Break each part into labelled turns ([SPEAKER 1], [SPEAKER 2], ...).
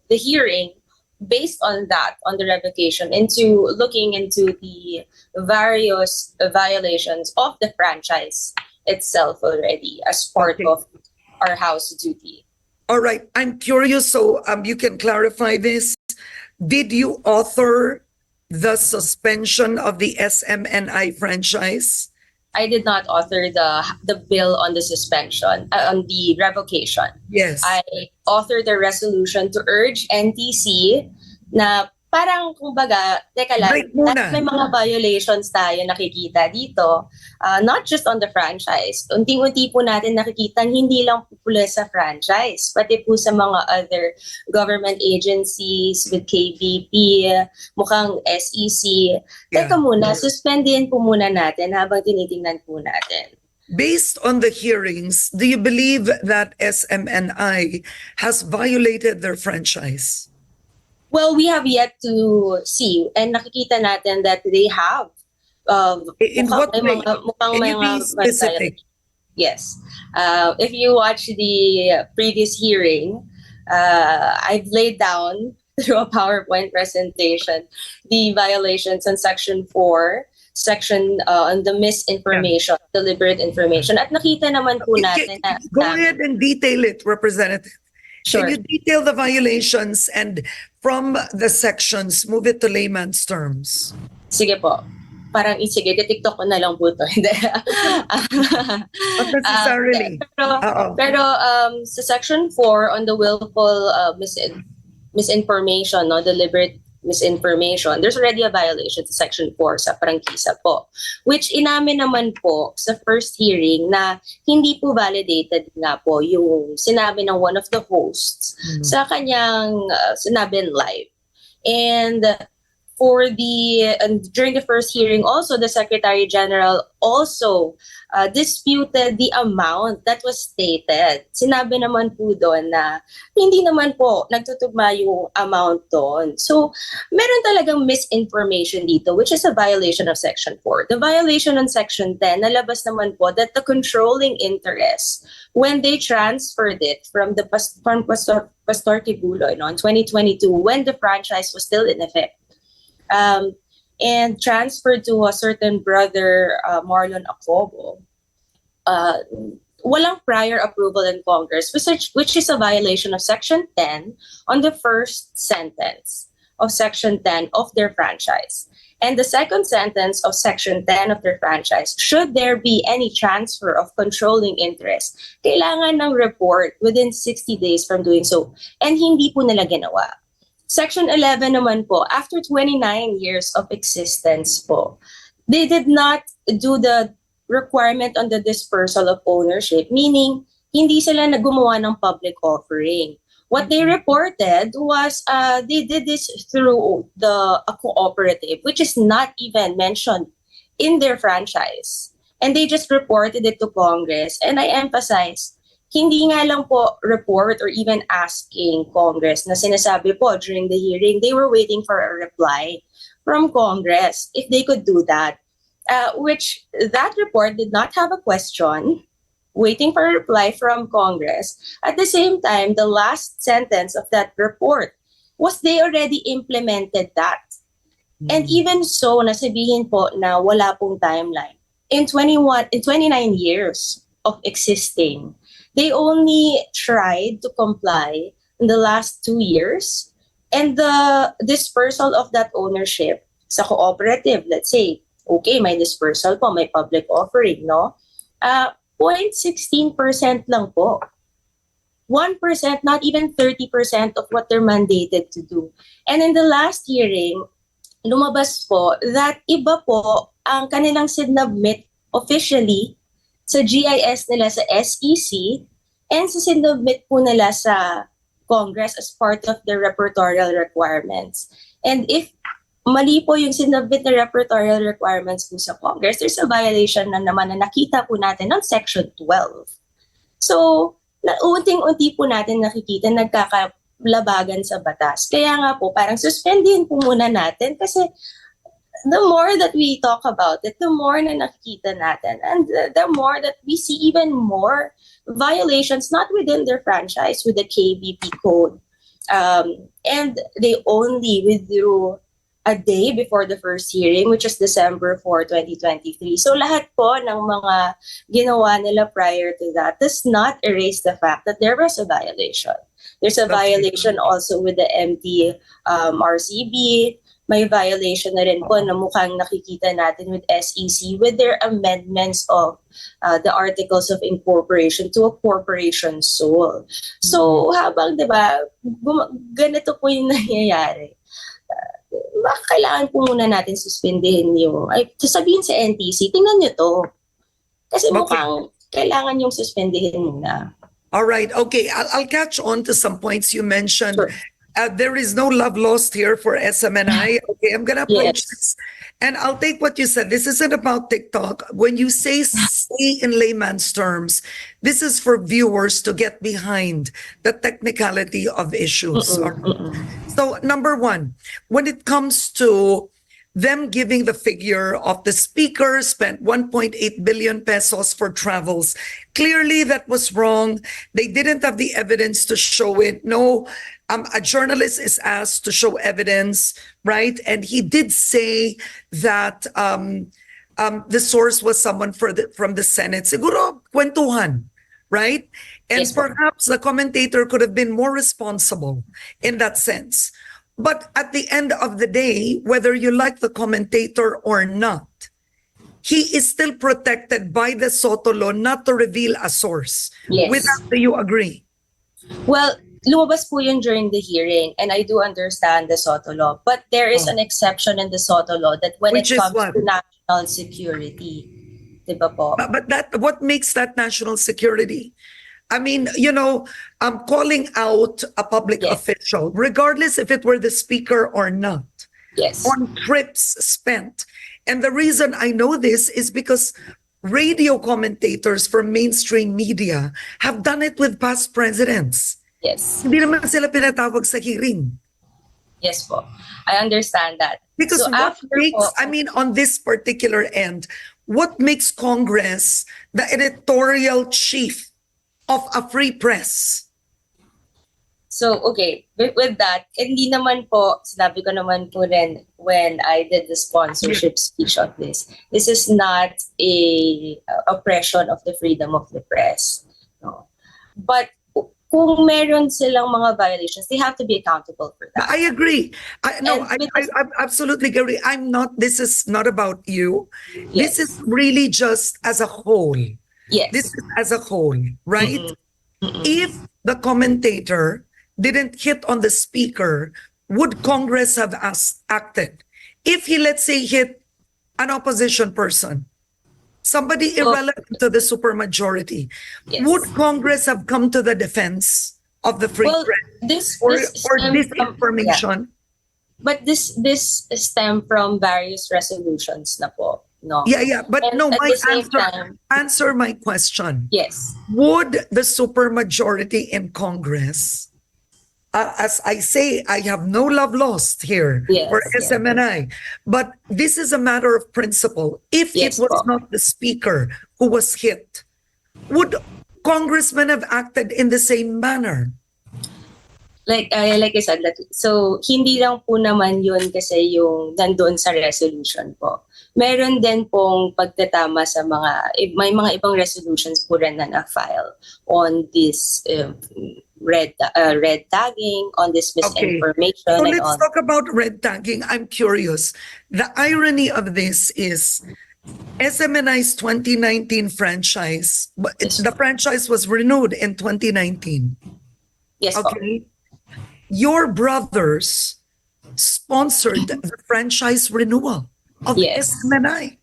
[SPEAKER 1] the hearing based on that, on the revocation, into looking into the various violations of the franchise itself already as part of our House duty.
[SPEAKER 2] All right. I'm curious, so you can clarify this. Did you author the suspension of the SMNI franchise?
[SPEAKER 1] I did not author the bill on the suspension, on the revocation.
[SPEAKER 2] Yes.
[SPEAKER 1] I authored a resolution to urge NTC na parang kumbaga, teka lang, may mga violations tayo nakikita dito, not just on the franchise. Unting-unti po natin nakikita hindi lang po pula sa franchise, pati po sa mga other government agencies with KBP, mukhang SEC. Teka muna, suspendin po muna natin habang tinitingnan po natin.
[SPEAKER 2] Based on the hearings, do you believe that SMNI has violated their franchise?
[SPEAKER 1] Well, we have yet to see, and nakikita natin that they have.
[SPEAKER 2] In what way? Can you be specific?
[SPEAKER 1] Yes. If you watch the previous hearing, I've laid down through a PowerPoint presentation the violations on Section 4, on the misinformation, deliberate information. At nakita naman po natin na...
[SPEAKER 2] Go ahead and detail it, Representative.
[SPEAKER 1] Sure.
[SPEAKER 2] Can you detail the violations and from the sections, move it to layman's terms?
[SPEAKER 1] Sige po. Parang sige, TikTok ko na lang po ito.
[SPEAKER 2] Not necessarily.
[SPEAKER 1] Pero sa Section 4 on the willful misinformation, no, deliberate misinformation, there's already a violation sa Section 4 sa prangkisa po, which inamin naman po sa first hearing na hindi po validated nga po yung sinabi ng one of the hosts sa kanyang sinabi live. And during the first hearing also, the Secretary General also disputed the amount that was stated. Sinabi naman po doon na hindi naman po nagtutugma yung amount doon. So, meron talagang misinformation dito, which is a violation of Section 4. The violation on Section 10, nalabas naman po that the controlling interest, when they transferred it from Pastor Tibuloy in 2022, when the franchise was still in effect, and transferred to a certain brother, Marlon Acobo, walang prior approval in Congress, which is a violation of Section 10 on the first sentence of Section 10 of their franchise. And the second sentence of Section 10 of their franchise, should there be any transfer of controlling interest, kailangan ng report within 60 days from doing so. And hindi po nila ginawa. Section 11 naman po, after 29 years of existence po, they did not do the requirement on the dispersal of ownership, meaning hindi sila gumawa ng public offering. What they reported was they did this through a cooperative, which is not even mentioned in their franchise. And they just reported it to Congress. And I emphasize, hindi nga lang po report or even asking Congress na sinasabi po during the hearing, they were waiting for a reply from Congress if they could do that. Which that report did not have a question, waiting for a reply from Congress. At the same time, the last sentence of that report was they already implemented that. And even so, nasabihin po na wala pong timeline. In 29 years of existing, they only tried to comply in the last 2 years, and the dispersal of that ownership sa cooperative, let's say, okay, may dispersal po, may public offering, no? 0.16% lang po. 1%, not even 30% of what they're mandated to do. And in the last hearing, lumabas po that iba po ang kanilang sinubmit officially sa GIS nila sa SEC and sa sinubmit po nila sa Congress as part of their repertorial requirements. And if mali po yung sinubmit na repertorial requirements po sa Congress, there's a violation na naman na nakita po natin on Section 12. So, unting-unti po natin nakikita nagkakalabagan sa batas. Kaya nga po, parang suspendin po muna natin kasi the more that we talk about it, the more na nakikita natin, and the more that we see even more violations, not within their franchise, with the KBP code, And they only withdrew a day before the first hearing, which is December 4, 2023. So lahat po ng mga ginawa nila prior to that does not erase the fact that there was a violation. There's a violation also with the RCB. May violation na rin po na mukhang nakikita natin with SEC with their amendments of the Articles of Incorporation to a corporation sole. So habang, di ba, ganito po yung nangyayari. Kailangan po muna natin suspindihin yung, sasabihin sa NTC, tingnan nyo to. Kasi mukhang kailangan yung suspindihin muna.
[SPEAKER 2] All right. Okay. I'll catch on to some points you mentioned. Sure. There is no love lost here for SMNI. Okay, I'm going to approach this. And I'll take what you said. This isn't about TikTok. When you say in layman's terms, this is for viewers to get behind the technicality of issues. So, number one, when it comes to them giving the figure of the speaker spent 1.8 billion pesos for travels. Clearly, that was wrong. They didn't have the evidence to show it. No, a journalist is asked to show evidence, right? And he did say that the source was someone from the Senate. Siguro, kwentuhan, right? And perhaps the commentator could have been more responsible in that sense. But at the end of the day, whether you like the commentator or not, he is still protected by the Soto law not to reveal a source.
[SPEAKER 1] Yes.
[SPEAKER 2] With that, do you agree?
[SPEAKER 1] Well, lumabas po yun during the hearing, and I do understand the Soto law. But there is an exception in the Soto law that when it comes to national security, diba po?
[SPEAKER 2] But what makes that national security? I mean, calling out a public official, regardless if it were the speaker or not, on trips spent. And the reason I know this is because radio commentators from mainstream media have done it with past presidents.
[SPEAKER 1] Yes.
[SPEAKER 2] Hindi naman sila pinatawag sa hearing.
[SPEAKER 1] Yes po. I understand that.
[SPEAKER 2] Because
[SPEAKER 1] so
[SPEAKER 2] what makes, on this particular end, what makes Congress the editorial chief of a free press?
[SPEAKER 1] So, okay, with that, hindi naman po, sinabi ko naman po rin when I did the sponsorship speech of this is not a oppression of the freedom of the press. No. But kung meron silang mga violations, they have to be accountable for that.
[SPEAKER 2] I agree. I absolutely agree. This is not about you. This is really just as a whole.
[SPEAKER 1] Yes.
[SPEAKER 2] This is as a whole, right? If the commentator didn't hit on the speaker, would Congress have acted? If he, let's say, hit an opposition person, somebody irrelevant to the supermajority, would Congress have come to the defense of the free press or disinformation?
[SPEAKER 1] But this stem from various resolutions na po. No.
[SPEAKER 2] Yeah. But and no, my answer my question.
[SPEAKER 1] Yes.
[SPEAKER 2] Would the supermajority in Congress, as I say, I have no love lost here for SMNI, but this is a matter of principle. If it was not the speaker who was hit, would congressmen have acted in the same manner?
[SPEAKER 1] Like I said, so hindi lang po naman yun kasi yung nandoon sa resolution po. Meron din pong pagtatama sa may mga ibang resolutions po rin na na-file on this red tagging, on this misinformation.
[SPEAKER 2] So let's talk about red tagging. I'm curious. The irony of this is SMNI's 2019 franchise, the franchise was renewed in 2019.
[SPEAKER 1] Yes.
[SPEAKER 2] Okay. Your brothers sponsored the franchise renewal of SMNI.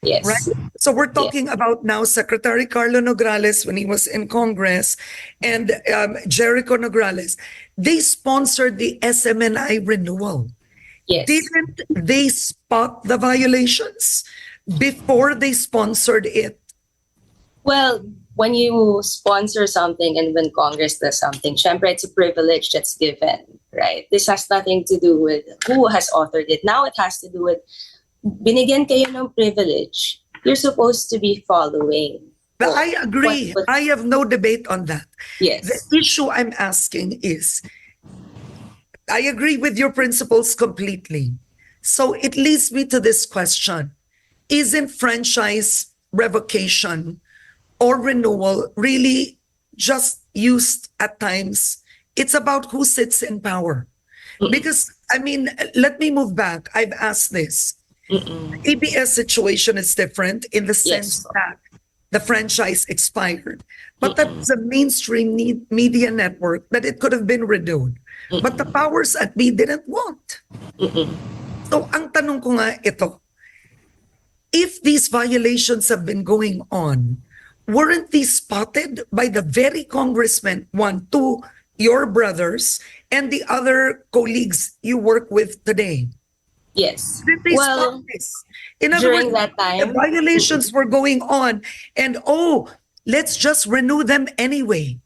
[SPEAKER 1] Yes.
[SPEAKER 2] Right? So we're talking about now Secretary Karwn Nograles when he was in Congress and Jericho Nograles. They sponsored the SMNI renewal.
[SPEAKER 1] Yes.
[SPEAKER 2] Didn't they spot the violations before they sponsored it?
[SPEAKER 1] Well, when you sponsor something and when Congress does something, syempre it's a privilege that's given, right? This has nothing to do with who has authored it. Now it has to do with binigyan kayo ng privilege. You're supposed to be following.
[SPEAKER 2] I agree. I have no debate on that.
[SPEAKER 1] Yes.
[SPEAKER 2] The issue I'm asking is, I agree with your principles completely. So it leads me to this question. Isn't franchise revocation or renewal really just used at times? It's about who sits in power. Because, I mean, let me move back. I've asked this. ABS situation is different in the sense that the franchise expired. But that's a mainstream media network that it could have been renewed. But the powers at be didn't want. So ang tanong ko nga ito, if these violations have been going on, weren't these spotted by the very congressmen, one, two, your brothers, and the other colleagues you work with today?
[SPEAKER 1] Yes.
[SPEAKER 2] Did they spot this? In other
[SPEAKER 1] during
[SPEAKER 2] words,
[SPEAKER 1] that time,
[SPEAKER 2] the violations were going on, and let's just renew them anyway.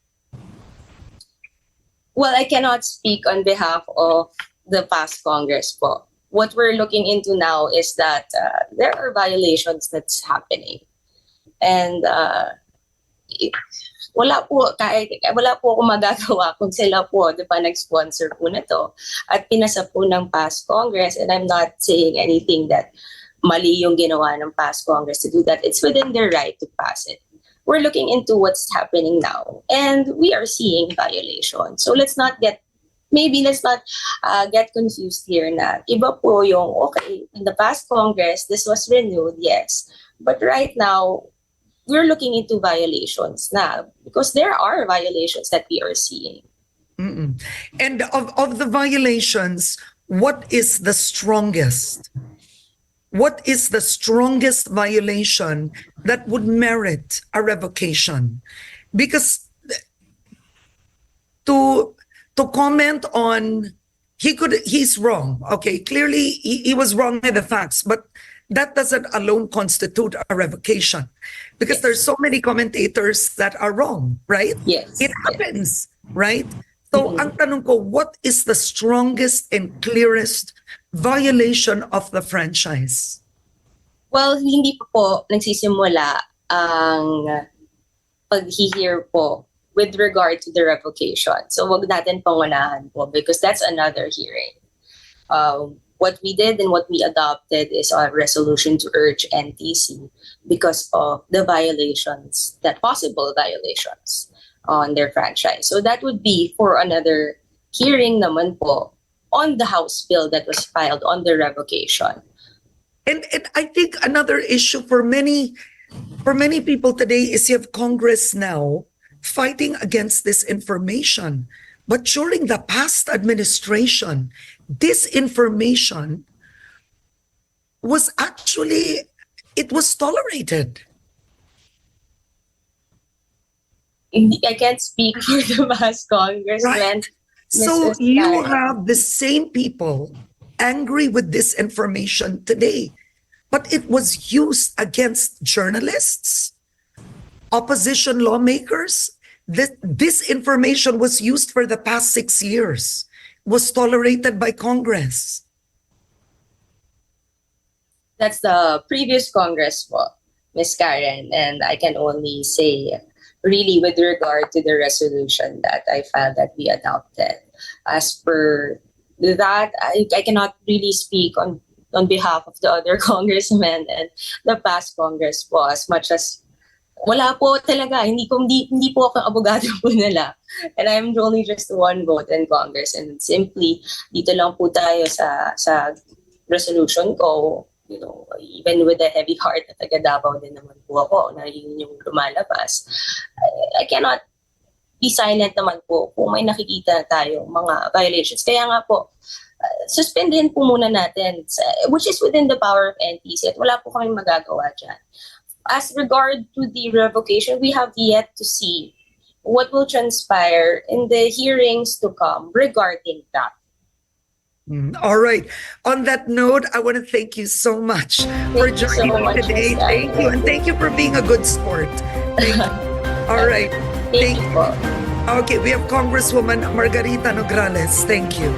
[SPEAKER 1] well, I cannot speak on behalf of the past Congress po. What we're looking into now is that there are violations that's happening. And wala po ako magagawa kung sila po, di ba, nag-sponsor po na to at pinasa po ng past Congress. And I'm not saying anything that mali yung ginawa ng past Congress to do that. It's within their right to pass it. We're looking into what's happening now, and we are seeing violations. So let's not get confused here na iba po yung, okay, in the past Congress, this was renewed, yes. But right now, we're looking into violations now because there are violations that we are seeing.
[SPEAKER 2] And of the violations, what is the strongest? What is the strongest violation that would merit a revocation? Because to comment on he's wrong. Okay, clearly he was wrong in the facts, but that doesn't alone constitute a revocation because there's so many commentators that are wrong, right?
[SPEAKER 1] Yes.
[SPEAKER 2] It happens, right? So ang tanong ko, what is the strongest and clearest violation of the franchise?
[SPEAKER 1] Well, hindi pa po nagsisimula ang pag-hear po with regard to the revocation. So wag natin pangunahan po because that's another hearing. What we did and what we adopted is a resolution to urge NTC because of the possible violations on their franchise. So that would be for another hearing naman po on the House bill that was filed on the revocation.
[SPEAKER 2] And I think another issue for many people today is you have Congress now fighting against this information. But during the past administration, this information was tolerated.
[SPEAKER 1] I can't speak for the past congressman.
[SPEAKER 2] Right. So you have the same people angry with this information today, but it was used against journalists, opposition lawmakers. This information was used for the past 6 years, was tolerated by Congress.
[SPEAKER 1] That's the previous Congress po, Ms. Karwn, and I can only say really with regard to the resolution that I filed that we adopted. As per that, I cannot really speak on behalf of the other congressmen and the past Congress po as much as wala po talaga. Hindi po ako abogado po nila. And I'm only just one vote in Congress. And simply, dito lang po tayo sa resolution ko. You know, even with a heavy heart at taga Davao din naman po ako na yun yung lumalabas. I cannot be silent naman po kung may nakikita tayo mga violations. Kaya nga po, suspendin po muna natin, which is within the power of NTC at wala po kami magagawa dyan. As regard to the revocation, we have yet to see what will transpire in the hearings to come regarding that.
[SPEAKER 2] All right. On that note, I want to thank you so much for joining me today. Thank you. And thank you for being a good sport. Thank you. All right.
[SPEAKER 1] Thank you.
[SPEAKER 2] Okay, we have Congresswoman Margarita Nograles. Thank you.